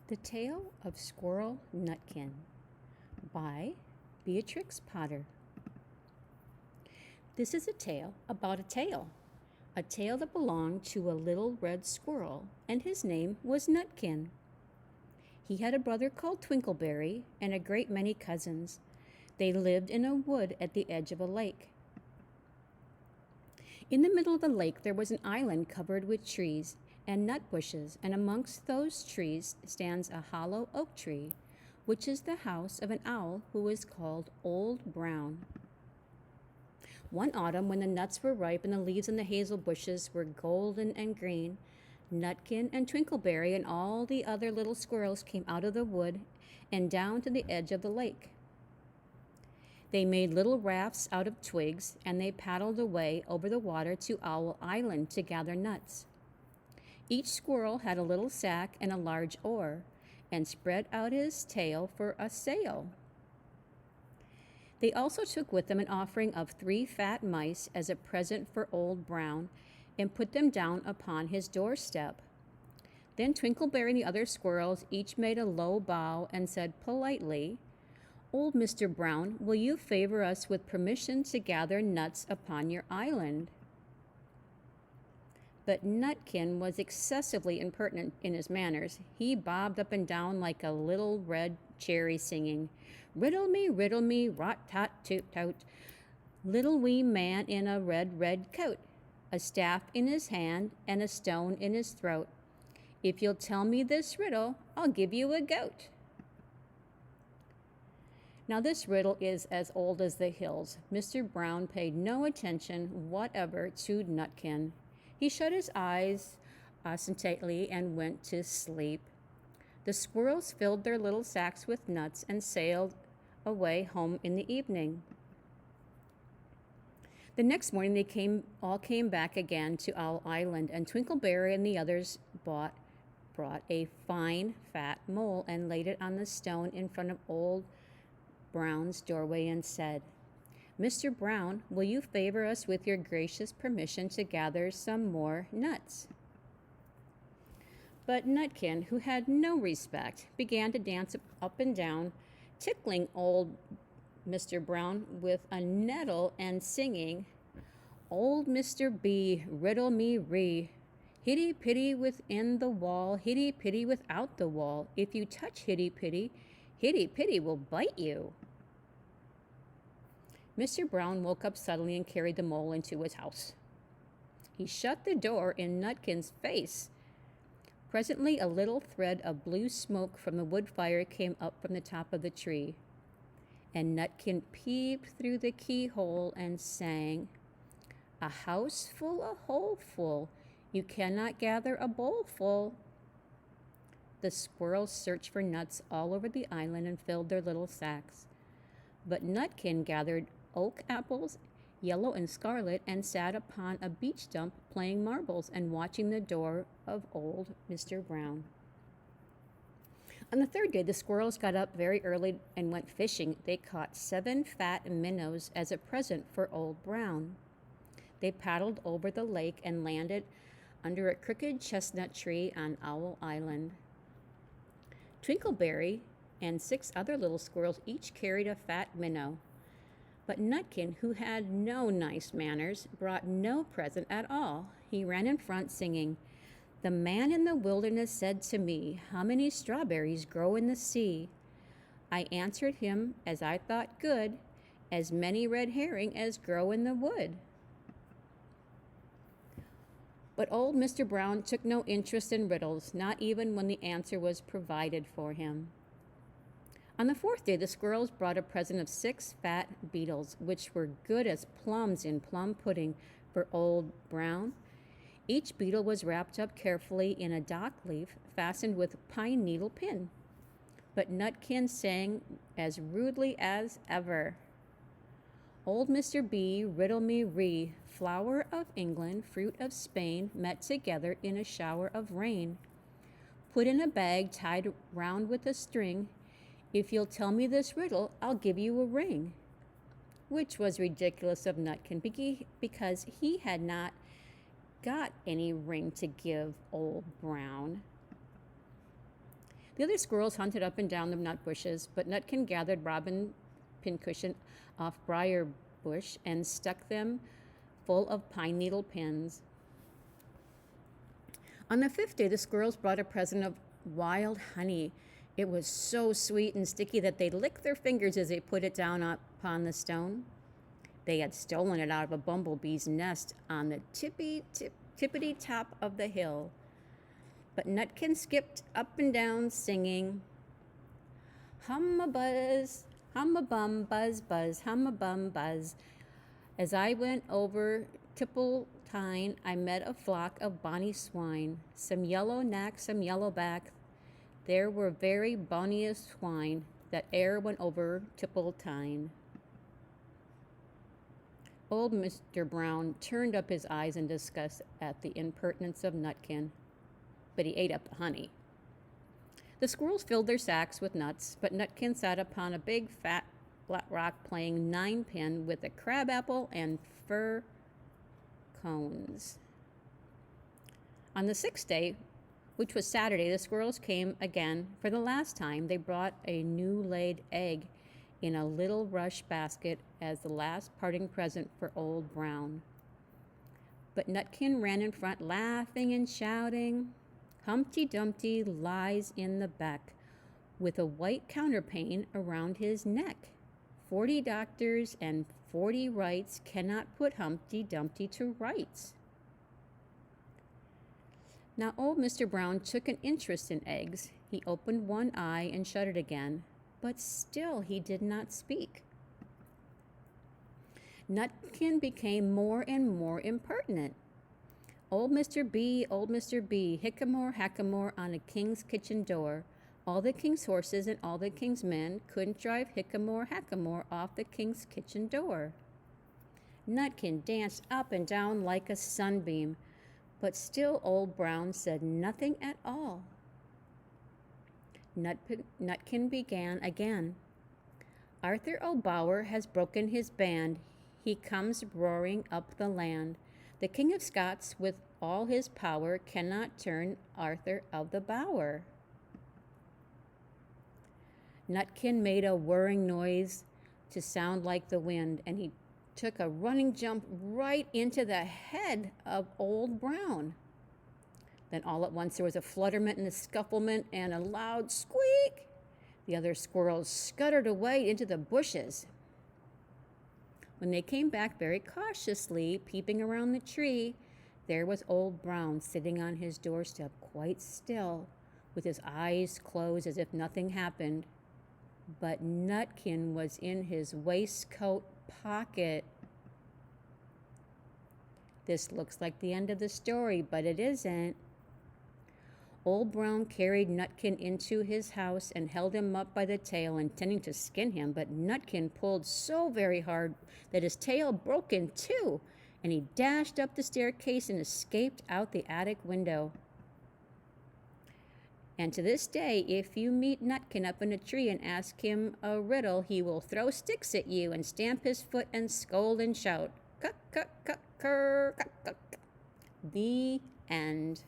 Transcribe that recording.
The Tale of Squirrel Nutkin by Beatrix Potter. This is a tale about a tale that belonged to a little red squirrel, and his name was Nutkin. He had a brother called Twinkleberry and a great many cousins. They lived in a wood at the edge of a lake. In the middle of the lake there was an island covered with trees and nut bushes, and amongst those trees stands a hollow oak tree, which is the house of an owl who is called Old Brown. One autumn, when the nuts were ripe and the leaves in the hazel bushes were golden and green, Nutkin and Twinkleberry and all the other little squirrels came out of the wood and down to the edge of the lake. They made little rafts out of twigs, and they paddled away over the water to Owl Island to gather nuts. Each squirrel had a little sack and a large oar, and spread out his tail for a sail. They also took with them an offering of 3 fat mice as a present for Old Brown, and put them down upon his doorstep. Then Twinkleberry and the other squirrels each made a low bow and said politely, "Old Mr. Brown, will you favor us with permission to gather nuts upon your island?" But Nutkin was excessively impertinent in his manners. He bobbed up and down like a little red cherry, singing, riddle me, rot-tot-toot-tout, little wee man in a red coat, a staff in his hand and a stone in his throat. If you'll tell me this riddle, I'll give you a goat. Now this riddle is as old as the hills. Mr. Brown paid no attention whatever to Nutkin. He shut his eyes ostentately and went to sleep. The squirrels filled their little sacks with nuts and sailed away home in the evening. The next morning they all came back again to Owl Island, and Twinkleberry and the others brought a fine fat mole and laid it on the stone in front of Old Brown's doorway and said, "Mr. Brown, will you favor us with your gracious permission to gather some more nuts?" But Nutkin, who had no respect, began to dance up and down, tickling old Mr. Brown with a nettle and singing, "Old Mr. B, riddle me ree, hitty-pitty within the wall, hitty-pitty without the wall. If you touch hitty-pitty, hitty-pitty will bite you." Mr. Brown woke up suddenly and carried the mole into his house. He shut the door in Nutkin's face. Presently a little thread of blue smoke from the wood fire came up from the top of the tree, and Nutkin peeped through the keyhole and sang, "A house full, a hole full, you cannot gather a bowl full." The squirrels searched for nuts all over the island and filled their little sacks, but Nutkin gathered oak apples, yellow and scarlet, and sat upon a beech stump playing marbles and watching the door of old Mr. Brown. On the third day, the squirrels got up very early and went fishing. They caught 7 fat minnows as a present for Old Brown. They paddled over the lake and landed under a crooked chestnut tree on Owl Island. Twinkleberry and 6 other little squirrels each carried a fat minnow. But Nutkin, who had no nice manners, brought no present at all. He ran in front singing, "The man in the wilderness said to me, 'How many strawberries grow in the sea?' I answered him, as I thought good, 'As many red herring as grow in the wood.'" But old Mr. Brown took no interest in riddles, not even when the answer was provided for him. On the 4th day, the squirrels brought a present of 6 fat beetles, which were good as plums in plum pudding for Old Brown. Each beetle was wrapped up carefully in a dock leaf fastened with pine needle pin. But Nutkin sang as rudely as ever, "Old Mr. B, riddle me ree, flower of England, fruit of Spain, met together in a shower of rain. Put in a bag tied round with a string. If you'll tell me this riddle, I'll give you a ring." Which was ridiculous of Nutkin because he had not got any ring to give Old Brown. The other squirrels hunted up and down the nut bushes, but Nutkin gathered robin pincushion off briar bush and stuck them full of pine needle pins. On the 5th day, the squirrels brought a present of wild honey. It was so sweet and sticky that they licked their fingers as they put it down upon the stone. They had stolen it out of a bumblebee's nest on the tippity top of the hill. But Nutkin skipped up and down singing, hum-a-buzz, hum-a-bum, buzz, buzz, hum-a-bum, buzz. As I went over Tipple-tine, I met a flock of bonny swine, some yellow nack, some yellow back. There were very bonniest swine that e'er went over Tipple-tine. Old Mr. Brown turned up his eyes in disgust at the impertinence of Nutkin, but he ate up the honey. The squirrels filled their sacks with nuts, but Nutkin sat upon a big fat flat rock playing ninepin with a crabapple and fir cones. On the 6th day, which was Saturday, the squirrels came again. For the last time, they brought a new laid egg in a little rush basket as the last parting present for Old Brown. But Nutkin ran in front, laughing and shouting, Humpty Dumpty lies in the back, with a white counterpane around his neck. 40 doctors and 40 rights cannot put Humpty Dumpty to rights. Now old Mr. Brown took an interest in eggs. He opened one eye and shut it again, but still he did not speak. Nutkin became more and more impertinent. Old Mr. B, hickamore, hackamore on a king's kitchen door. All the king's horses and all the king's men couldn't drive hickamore, hackamore off the king's kitchen door. Nutkin danced up and down like a sunbeam, but still Old Brown said nothing at all. Nutkin began again. Arthur O'Bower has broken his band. He comes roaring up the land. The King of Scots, with all his power, cannot turn Arthur of the Bower. Nutkin made a whirring noise to sound like the wind, and he took a running jump right into the head of Old Brown. Then all at once there was a flutterment and a scufflement and a loud squeak. The other squirrels scuttered away into the bushes. When they came back very cautiously, peeping around the tree, there was Old Brown sitting on his doorstep, quite still, with his eyes closed as if nothing happened. But Nutkin was in his waistcoat pocket. This looks like the end of the story, but it isn't. Old Brown carried Nutkin into his house and held him up by the tail, intending to skin him, but Nutkin pulled so very hard that his tail broke in two, and he dashed up the staircase and escaped out the attic window. And to this day, if you meet Nutkin up in a tree and ask him a riddle, he will throw sticks at you and stamp his foot and scold and shout, "Cuck, cuck, cuck, cur, cuck, cuck." The end.